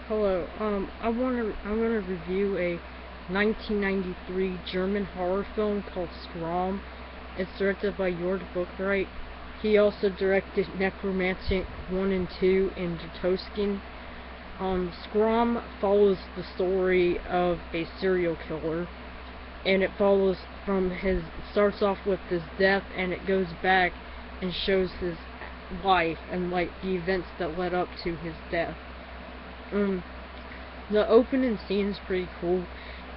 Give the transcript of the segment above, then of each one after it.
Hello. I'm gonna review a 1993 German horror film called Schramm. It's directed by Jörg Buchwright. He also directed Necromantic 1 and 2 and Der Toscan. Schramm follows the story of a serial killer, and it starts off with his death, and it goes back and shows his life and like the events that led up to his death. The opening scene is pretty cool.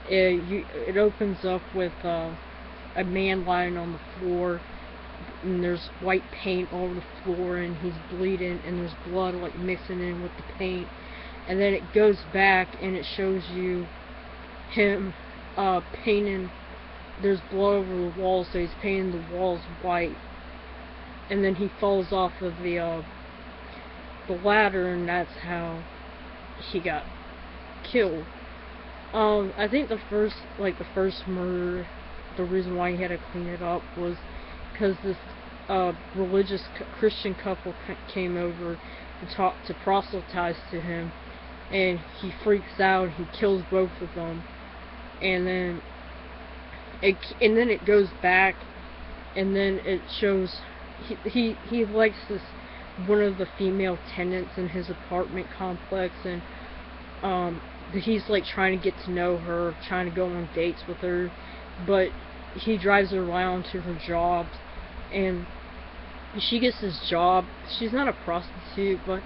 It opens up with a man lying on the floor, and there's white paint all over the floor, and he's bleeding, and there's blood like mixing in with the paint. And then it goes back and it shows you him painting. There's blood over the walls, so he's painting the walls white. And then he falls off of the ladder, and that's how he got killed. I think the first murder, the reason why he had to clean it up was because this religious Christian couple came over to proselytize to him, and he freaks out. He kills both of them, and then it goes back, and then it shows he likes one of the female tenants in his apartment complex, and he's like trying to get to know her, trying to go on dates with her, but he drives her around to her jobs, and she gets this job. She's not a prostitute, but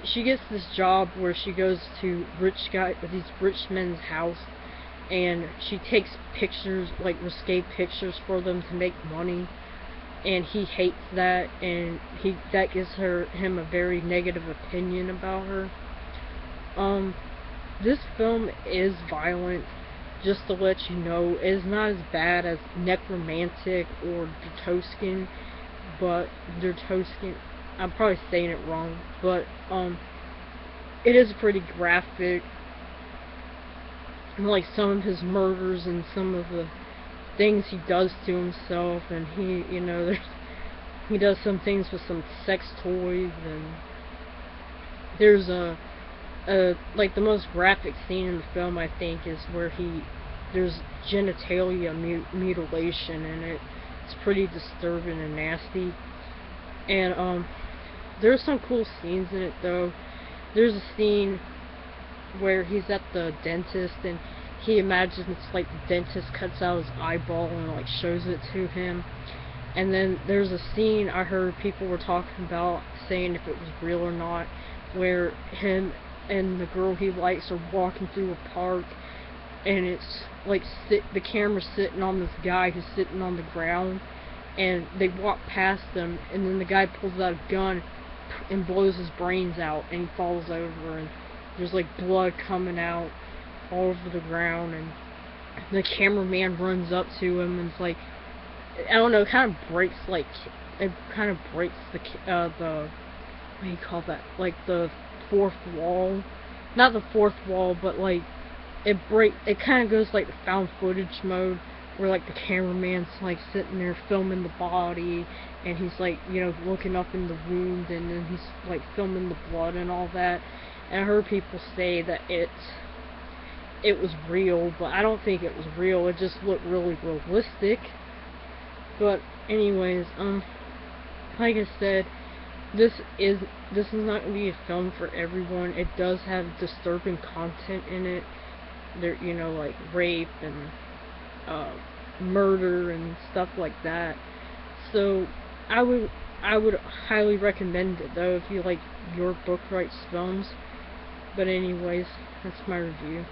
she gets this job where she goes to these rich men's house, and she takes pictures, like risque pictures, for them to make money. And he hates that, and that gives him a very negative opinion about her. This film is violent, just to let you know. It is not as bad as Necromantic or Der Toscan, but Der Toscan, I'm probably saying it wrong, but it is pretty graphic. Like some of his murders and some of the things he does to himself, and he does some things with some sex toys, and there's like the most graphic scene in the film, I think, is where there's genitalia mutilation in it. It's pretty disturbing and nasty, and there's some cool scenes in it though. There's a scene where he's at the dentist, and he imagines like the dentist cuts out his eyeball and like shows it to him. And then there's a scene I heard people were talking about, saying if it was real or not, where him and the girl he likes are walking through a park, and it's like the camera's sitting on this guy who's sitting on the ground, and they walk past him, and then the guy pulls out a gun and blows his brains out, and he falls over, and there's like blood coming out all over the ground, and the cameraman runs up to him, and it's like, I don't know, it kind of breaks the what do you call that? Like the fourth wall, not the fourth wall, but like it kind of goes like the found footage mode, where like the cameraman's like sitting there filming the body, and he's like, looking up in the wound, and then he's like filming the blood and all that. And I heard people say that it was real, but I don't think it was real. It just looked really realistic. But anyways, like I said, this is not going to be a film for everyone. It does have disturbing content in it. There, like rape and murder and stuff like that. So I would highly recommend it though, if you like Jörg Buchwright's films. But anyways, that's my review.